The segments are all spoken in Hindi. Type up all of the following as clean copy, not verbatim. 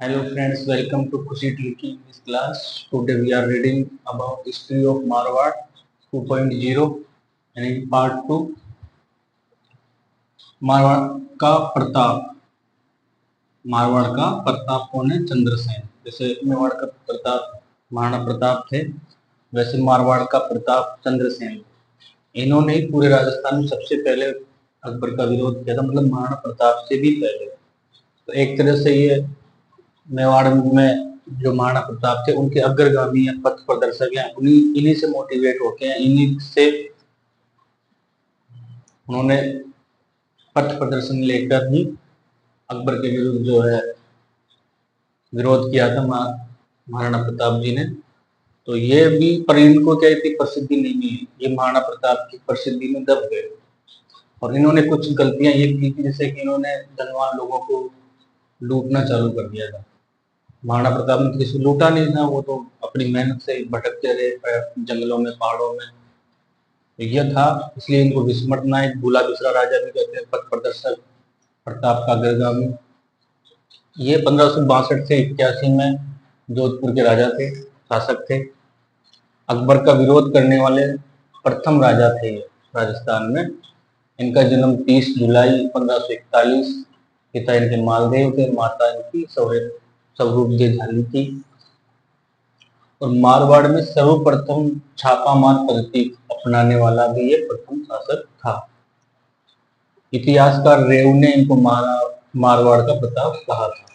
Hello friends, welcome to Kushi Tilki in this class. Today we are reading about history of Marwar 2.0 and in part 2 Marwar का प्रताप। मारवाड़ का प्रताप कौन है? चंद्रसेन। जैसे मेवाड़ का प्रताप महाराणा प्रताप थे, वैसे मारवाड़ का प्रताप चंद्रसेन। इन्होंने ही पूरे राजस्थान में सबसे पहले अकबर का विरोध किया था, मतलब महाराणा प्रताप से भी पहले। तो एक तरह से ये मेवाड़ में जो महाराणा प्रताप थे उनके अग्रगामी या पथ प्रदर्शक हैं, इन्हीं से मोटिवेट होके हैं, इन्हीं से उन्होंने पथ प्रदर्शन लेकर ही अकबर के विरुद्ध जो है विरोध किया था महाराणा प्रताप जी ने। तो ये भी, पर इनको क्या इतनी प्रसिद्धि नहीं मिली, ये महाराणा प्रताप की प्रसिद्धि में दब गए। और इन्होंने कुछ गलतियां ये की थी, जैसे कि इन्होंने धनवान लोगों को लूटना चालू कर दिया था। महाराणा प्रताप ने किसी लूटा नहीं था, वो तो अपनी मेहनत से भटकते रहे जंगलों में, पहाड़ों में। तो यह था, इसलिए इनको विस्मृत नायक, भूला बिसरा राजा भी कहते हैं, पथ प्रदर्शक, प्रताप का अग्रगामी। ये 1562 से 81 में जोधपुर के राजा थे, शासक थे। अकबर का विरोध करने वाले प्रथम राजा थे राजस्थान में। इनका जन्म 30 जुलाई 1541, पिता इनके मालदेव थे, माता इनकी स्वरूप झाली थी। और मारवाड़ में सर्वप्रथम छापामार पद्धति अपनाने वाला भी ये प्रथम शासक था। इतिहासकार रेव ने इनको मारवाड़ का प्रताप कहा था।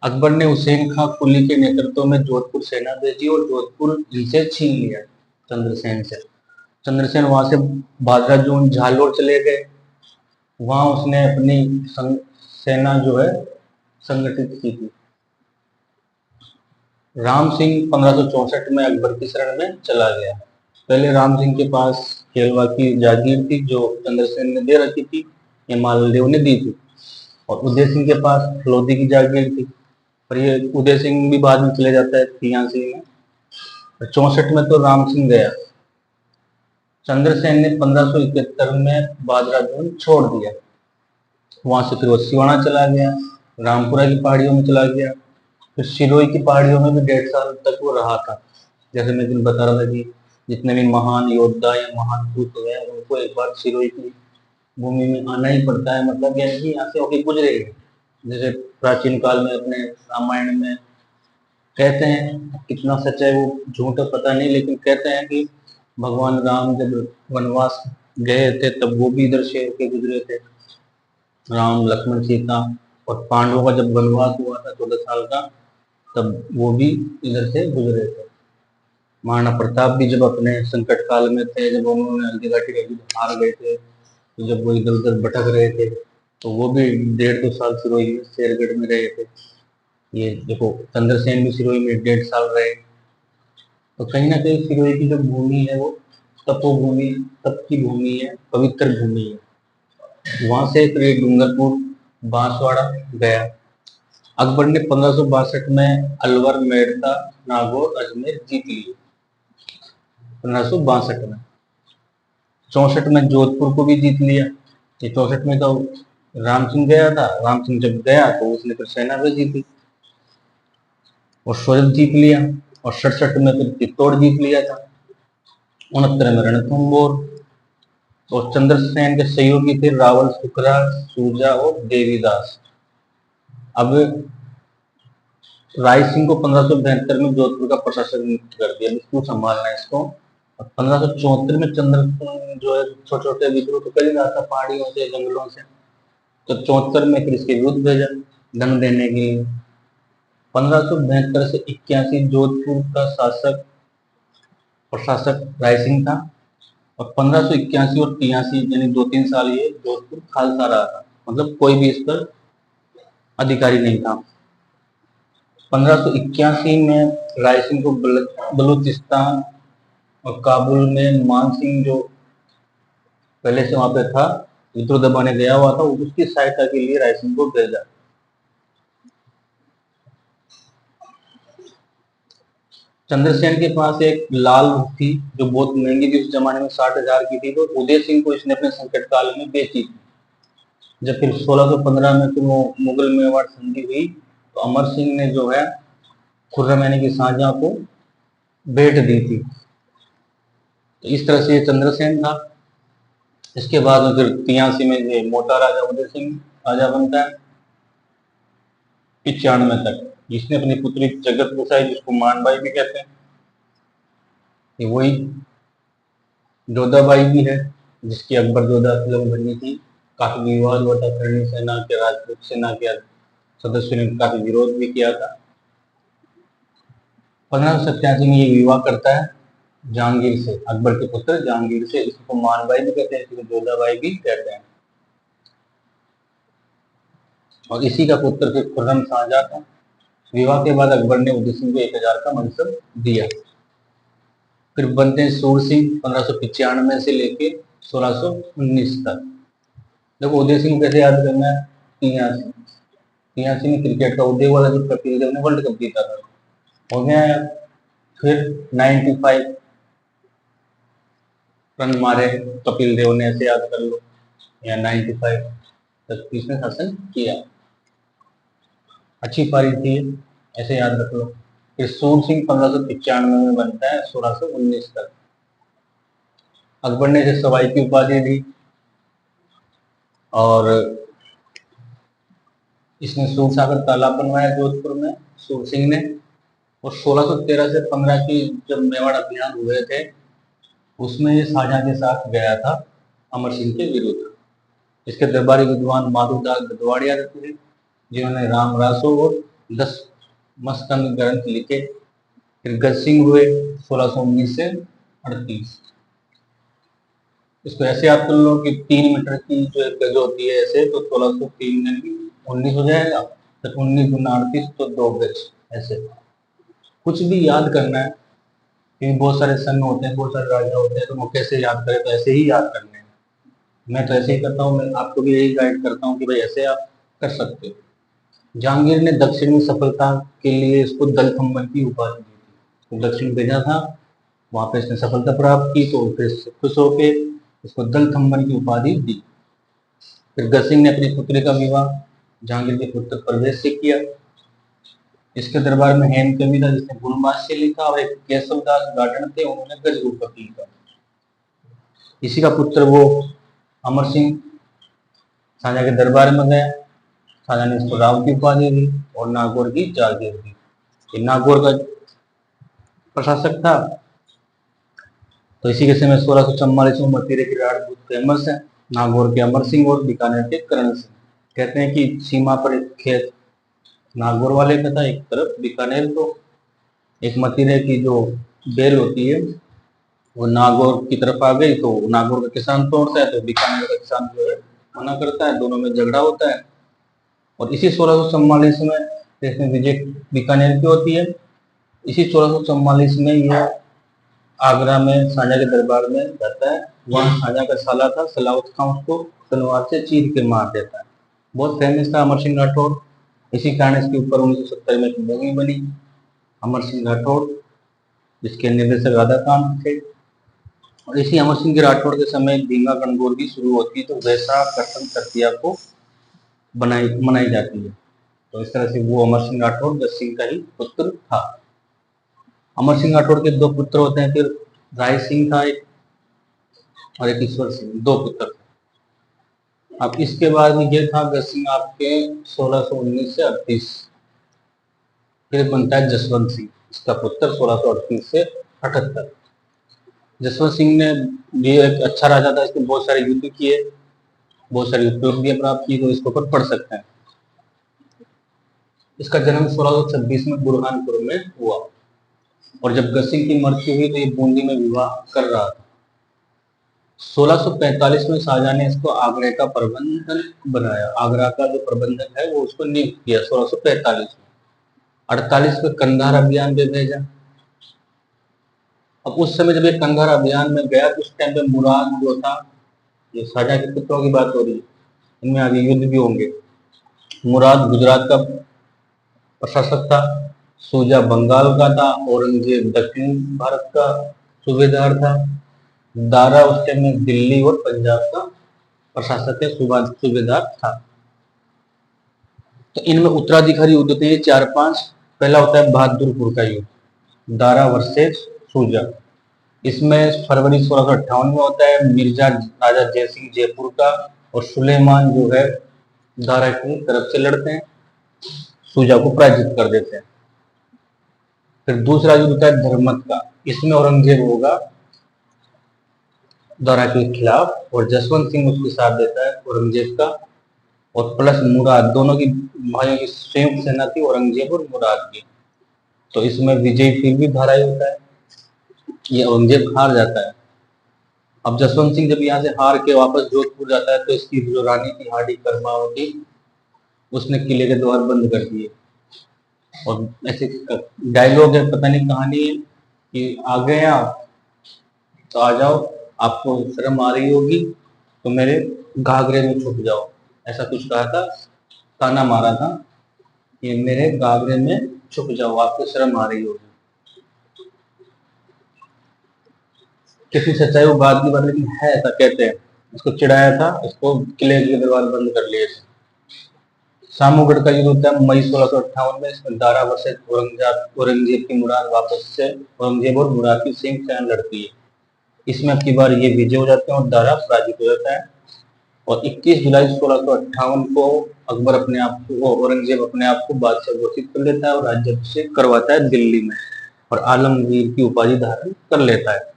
अकबर ने हुसैन खां कुली के नेतृत्व में जोधपुर सेना भेजी और जोधपुर इनसे छीन लिया चंद्रसेन से। चंद्रसेन वहां से भादरा जोन झालोर चले गए। वहां उसने अपनी सेना जो है संगठित की थी। राम सिंह 1564 में अकबर की शरण में चला गया। पहले राम सिंह के पास केलवा की जागीर थी जो चंद्रसेन ने दे रखी थी, ये मालदेव ने दी थी। और उदय सिंह के पास लोधी की जागीर थी, पर ये उदय सिंह भी बाद में चले जाता है 83 में। 64 में तो राम सिंह गया। चंद्रसेन ने 1571 में बादरा जोन छोड़ दिया। वहां से फिर वो सिवाना चला गया, रामपुरा की पहाड़ियों में चला गया, फिर सिरोही की पहाड़ियों में भी 1.5 साल तक वो रहा था। जैसे मैं तुम्हें बता रहा था कि जितने भी महान योद्धा या महान दूत हुए हैं उनको एक बार सिरोही की भूमि में आना ही पड़ता है, मतलब यानी कि यहाँ से होके गुजरे। जैसे प्राचीन काल में अपने रामायण में कहते हैं, कितना सच है वो झूठ है पता नहीं, लेकिन कहते हैं कि भगवान राम जब वनवास गए थे तब वो भी इधर से होके गुजरे थे, राम लक्ष्मण सीता। और पांडवों का जब वनवास हुआ था 14 साल का, तब वो भी इधर से गुजरे थे। महाराणा प्रताप भी जब अपने संकट काल में थे, जब उन्होंने हल्दी घाटी में हार गए थे, तो जब वो इधर उधर भटक रहे थे, तो वो भी 1.5-2 साल सिरोही में शेरगढ़ में रहे थे। ये देखो, चंद्रसेन भी सिरोही में 1.5 साल रहे। तो कहीं ना कहीं सिरोही की जो भूमि है वो तपोभूमि, तप की भूमि है, पवित्र भूमि है। वहां से फिर डूंगरपुर, बांसवाड़ा गया। अकबर ने 1562 में अलवर, मेड़ता, नागौर, अजमेर जीत लिए 1562 में। 64 में जोधपुर को भी जीत लिया। ये 64 में तो राम सिंह गया था, राम सिंह जब गया तो उसने फिर सेना भेजी थी और सोरठ जीत लिया। और 67 में फिर चित्तौड़ जीत लिया था। 69 में रणथंबोर। और चंद्रसेन के सहयोगी थे रावल सुखरा, सूजा और देवीदास। अब राय सिंह को 1572 में जोधपुर का प्रशासक नियुक्त कर दिया, इसको संभालना है इसको। 1574 में चंद्रसेन जो है छोटे छोटे विद्रोह तो कर ही रहा था पहाड़ियों से, जंगलों से। तो 74 में फिर इसके विरुद्ध भेजा दंड देने के लिए। 1572 से 81 जोधपुर का शासक प्रशासक राय सिंह था। और 1581 और 83 यानी 2-3 साल ये जोधपुर खालसा रहा था, मतलब कोई भी इस पर अधिकारी नहीं था। 1581 में राय सिंह को बलूचिस्तान और काबुल में मान सिंह जो पहले से वहां पे था, विद्रोह दबाने गया हुआ था, उसकी सहायता के लिए राय सिंह को भेजा। चंद्रसेन के पास एक लाल थी जो बहुत महंगी थी, उस जमाने में 60,000 की थी, तो उदय सिंह को इसने अपने संकट काल में बेची थी। जब फिर 1615 में फिर वो मुगल मेवाड़ संधि हुई, तो अमर सिंह ने जो है खुर्रम यानी कि शाहजहां को भेंट दी थी। तो इस तरह से ये चंद्रसेन था। इसके बाद में फिर 83 में ये मोटा राजा उदय सिंह राजा बनता है 95 तक, जिसने अपनी पुत्री जगत बसाई, जिसको मानबाई भी कहते हैं। ये वही जोधाबाई भी है, जिसकी अकबर जोधा फिल्म बनी थी। काफी विवाद हुआ था, करणी सेना के राजपूत सेना के सदस्यों ने काफी विरोध भी किया था। 1587 में ये विवाह करता है जहांगीर से, अकबर के पुत्र जहांगीर से। इसको मानबाई भी कहते हैं, इसको जोधाबाई भी कहते हैं। और इसी का पुत्र फिर खुर्रम शाहजहां था। विवाह के बाद अकबर ने उदय सिंह को 1000 का मनसब दिया। फिर बनते हैं सूर सिंह 1595 से लेके 1619 तक। देखो उदय सिंह कैसे याद करना है, 83 में क्रिकेट का उदय वाला जो कपिल देव ने वर्ल्ड कप जीता था, हो गया यार। फिर 95 रन मारे कपिल देव ने, ऐसे याद कर लो, या 95 तक किसने शासन किया, अच्छी पारी थी, ऐसे याद रख लो। फिर सूर सिंह 1595 में बनता है 1619 तक। अकबर ने इसे सवाई की उपाधि दी और इसने सूरसागर तालाब बनवाया जोधपुर में, सूर सिंह ने। और 1613 से 15 की जब मेवाड़ अभियान हुए थे, उसमें ये शाहजहां के साथ गया था अमर सिंह के विरुद्ध। इसके दरबारी विद्वान माधुदास गदवाड़िया थे, जिन्होंने राम रासो और 10 मस्तंग ग्रंथ लिखे। फिर गज सिंह हुए 1619 से 38। इसको ऐसे याद कर लो कि 3 मीटर की जो एक गज होती है ऐसे, तो 1603 यानी 19 हो जाएगा, तो 19 गुना 38 तो 2 गज। ऐसे कुछ भी याद करना है, क्योंकि बहुत सारे सन होते हैं, बहुत सारे राजा होते हैं, तो वो कैसे याद करें, तो ऐसे ही याद करने हैं। मैं तो ऐसे ही करता हूँ, मैं आपको भी यही गाइड करता हूँ कि भाई ऐसे आप कर सकते हो। जहांगीर ने दक्षिण में सफलता के लिए इसको दलथम्बन की उपाधि दी थी। तो दक्षिण भेजा था, वहां पे इसने सफलता प्राप्त की, तो फिर खुश होके इसको दलथम्बन की उपाधि दी। फिर गज सिंह ने अपनी पुत्री का विवाह जहांगीर के पुत्र परवेश से किया। इसके दरबार में हेम कवि था, जिसने गुणभाष्य लिखा, और एक केशवदास गार्डन थे, उन्होंने गज रूपक लिखा। इसी का पुत्र वो अमर सिंह शाहजहां के दरबार में गया। शाहजहां ने इसको राव की उपाधि दी और नागौर की जागीर दी। ये नागौर का प्रशासक था। तो इसी के समय 1644 में मतीरे के राजपूत फेमस है, नागौर के अमर सिंह और बीकानेर के करण सिंह। कहते हैं कि सीमा पर एक खेत नागौर वाले का था, एक तरफ बीकानेर, तो एक मतीरे की जो बेल होती है वो नागौर की तरफ आ गई, तो नागौर का किसान तोड़ता है, तो बीकानेर का किसान जो है मना करता है, दोनों में झगड़ा होता है। और इसी 1644 में इसमें विजय बीकानेर की होती है। इसी 1644 में यह आगरा में शाहजहां के दरबार में जाता है। वहाँ शाहजहां का साला था सलावत खां, उसको तलवार से चीर के मार देता है। बहुत फेमस था अमर सिंह राठौर। इसी कारण इसके ऊपर 1970 में एक मूवी बनी अमर सिंह राठौर, जिसके निर्देशक राधाकांत थे। और इसी अमर सिंह के राठौड़ के समय भीमा गणगौर की शुरू होती है, तो वैसा कर्तन तृतीया को मनाई जाती है। तो इस तरह से वो अमर सिंह राठौड़ गज सिंह का ही पुत्र था। अमर सिंह राठौड़ के 2 पुत्र होते हैं, फिर राय सिंह था एक, और एक ईश्वर सिंह, 2 पुत्र थे। अब इसके बाद में ये था गज सिंह आपके 1619 से 38। फिर बनता है जसवंत सिंह, इसका पुत्र 1638 से 78। जसवंत सिंह ने भी एक अच्छा राजा था, इसने बहुत सारे युद्ध किए, बहुत सारी उपलब्धियां प्राप्त की, तो इसके ऊपर पढ़ सकते हैं। इसका जन्म 1626 में बुरहानपुर में हुआ, और जब गज सिंह की मृत्यु हुई तो ये बूंदी में विवाह कर रहा था। 1645 में शाहजहां ने इसको आगरा का प्रबंधक बनाया। आगरा का जो प्रबंधक है वो उसको नियुक्त किया 1645 में। 48 में कंधार अभियान पे भेजा। अब उस समय जब ये कंधार अभियान में गया, तो उस टाइम पे मुराद जो था, ये शाहजहां के पुत्रों की बात हो रही है, इनमें आगे युद्ध भी होंगे। मुराद गुजरात का प्रशासक था, सूजा बंगाल का था, औरंगजेब दक्षिण भारत का सूबेदार था, दारा उस टाइम में दिल्ली और पंजाब का प्रशासक है, सूबेदार था। तो इनमें उत्तराधिकारी युद्ध होते हैं 4-5। पहला होता है बहादुरपुर का युद्ध, दारा वर्सेस सूजा। इसमें फरवरी 1658 में होता है। मिर्जा राजा जयसिंह जयपुर का और सुलेमान जो है दारा की तरफ से लड़ते हैं, सूजा को पराजित कर देते हैं। फिर दूसरा युद्ध होता है धर्मत का। इसमें औरंगजेब होगा दारा के खिलाफ और जसवंत सिंह उसके साथ देता है औरंगजेब का, और प्लस मुराद, दोनों की भाइयों की संयुक्त सेना थी, औरंगजेब और मुराद की। तो इसमें विजय फिर भी धारा ही होता है, ये औरंगजेब हार जाता है। अब जसवंत सिंह जब यहाँ से हार के वापस जोधपुर जाता है तो इसकी जो रानी थी हाड़ी कर्मावती, उसने किले के द्वार बंद कर दिए। और ऐसे डायलॉग है, पता नहीं कहानी है कि आ गए आप तो आ जाओ, आपको शर्म आ रही होगी तो मेरे घाघरे में छुप जाओ, ऐसा कुछ कहा था, ताना मारा था कि मेरे घाघरे में छुप जाओ, आपको शर्म आ रही होगी। किसी सच्चाई वो बात की बात, लेकिन है ऐसा कहते हैं। उसको चिढ़ाया था, उसको किले के दरवाजे बंद कर लिए थे। सामूगढ़ का युद्ध होता है मई 1658 में। इसमें दारा वर्सेस औरंगजेब की मुराद वापस से औरंगजेब और मुराद की संयुक्त सेना लड़ती है। इसमें अब की बार ये विजय हो जाते हैं और दारा पराजित हो जाता है। और 21 जुलाई 1658 को अकबर अपने आप को, औरंगजेब अपने आप को बादशाह घोषित कर लेता है और राज्याभिषेक करवाता है दिल्ली में, और आलमगीर की उपाधि धारण कर लेता है।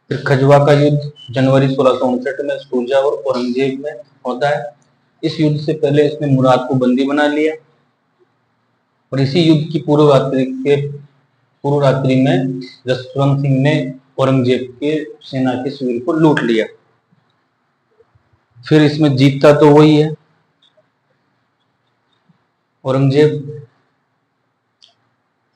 फिर खजवा का युद्ध जनवरी 1659 में सूजा और औरंगजेब में होता है। इस युद्ध से पहले इसने मुराद को बंदी बना लिया, और इसी युद्ध की पूर्व रात्रि में जसवंत सिंह ने औरंगजेब के सेना के शिविर को लूट लिया। फिर इसमें जीतता तो वही है औरंगजेब,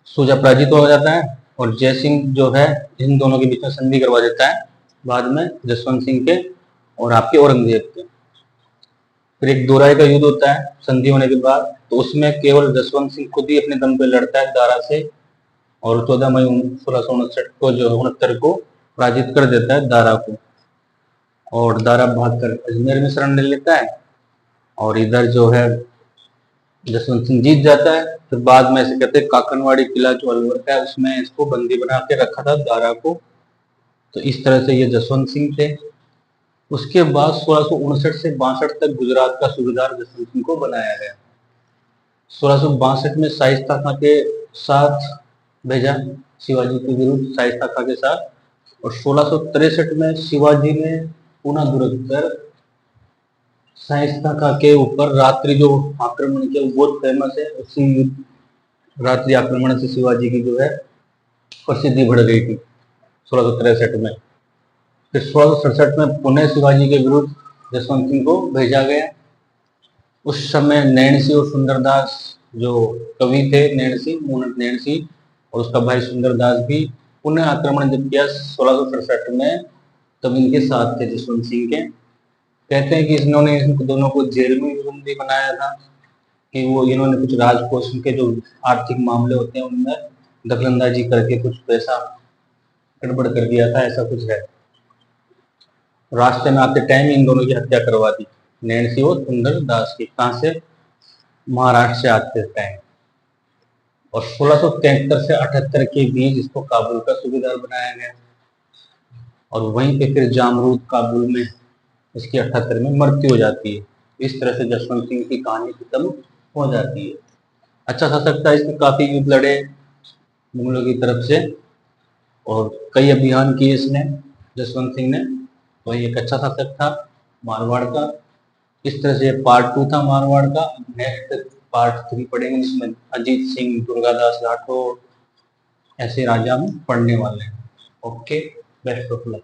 सूजा पराजित हो जाता है, और जयसिंह जो है इन दोनों के बीच में संधि करवा देता है बाद में, जसवंत सिंह के और आपके औरंगजेब के। फिर एक दोराई का युद्ध होता है संधि होने के बाद, तो उसमें केवल जसवंत सिंह खुद ही अपने दम पे लड़ता है दारा से, और 14 मई 1659 को जो 69 को पराजित कर देता है दारा को, और दारा भागकर अजमेर में शरण ले लेता है, और इधर जो है जसवंत सिंह जीत जाता है। फिर बाद में ऐसे कहते हैं काकनवाड़ी किला जो अलवर का है उसमें इसको बंदी बना के रखा था दारा को। तो इस तरह से ये जसवंत सिंह थे। उसके बाद 1659 से 62 तक गुजरात का सूबेदार जसवंत सिंह को बनाया गया। 1662 में शाइस्ता खां के साथ भेजा शिवाजी के विरुद्ध, शाइस्ता खां के साथ, और 1663 में शिवाजी ने पुनः दुर्ग कर शाइस्ता खां के ऊपर रात्रि जो आक्रमण किया वो बहुत फेमस है। उसी रात्रि आक्रमण से शिवाजी की जो है प्रसिद्धि बढ़ गई थी 1663 में। फिर 1667 में पुनः शिवाजी के विरुद्ध जसवंत सिंह को भेजा गया। उस समय नैणसी और सुंदरदास जो कवि थे, नैणसी और उसका भाई सुंदरदास भी पुनः आक्रमण जब किया 1667 में, तब इनके साथ थे जसवंत सिंह के। कहते हैं कि इन्होंने इन दोनों को जेल में बंदी बनाया था कि वो इन्होंने कुछ राजकोष के जो आर्थिक मामले होते हैं उनमें दखलंदाजी करके कुछ पैसा गड़बड़ कर दिया था, ऐसा कुछ है। रास्ते में आते टाइम इन दोनों की हत्या करवा दी, नैणसी और सुंदर दास की। कहां से? महाराष्ट्र से आते टाइम। और 1673 से 78 के बीच इसको काबुल का सूबेदार बनाया गया, और वहीं पे फिर जामरूद काबुल में इसकी 78 में मृत्यु हो जाती है। इस तरह से जसवंत सिंह की कहानी खत्म हो जाती है। अच्छा शासक था, इसमें काफी युद्ध लड़े मुगलों की तरफ से, और कई अभियान किए इसने जसवंत सिंह ने। वही एक अच्छा शासक था मारवाड़ का। इस तरह से पार्ट 2 था मारवाड़ का। नेक्स्ट पार्ट 3 पढ़ेंगे जिसमें अजीत सिंह, दुर्गादास राठौर ऐसे राजा हम पढ़ने वाले हैं। Okay, best of luck.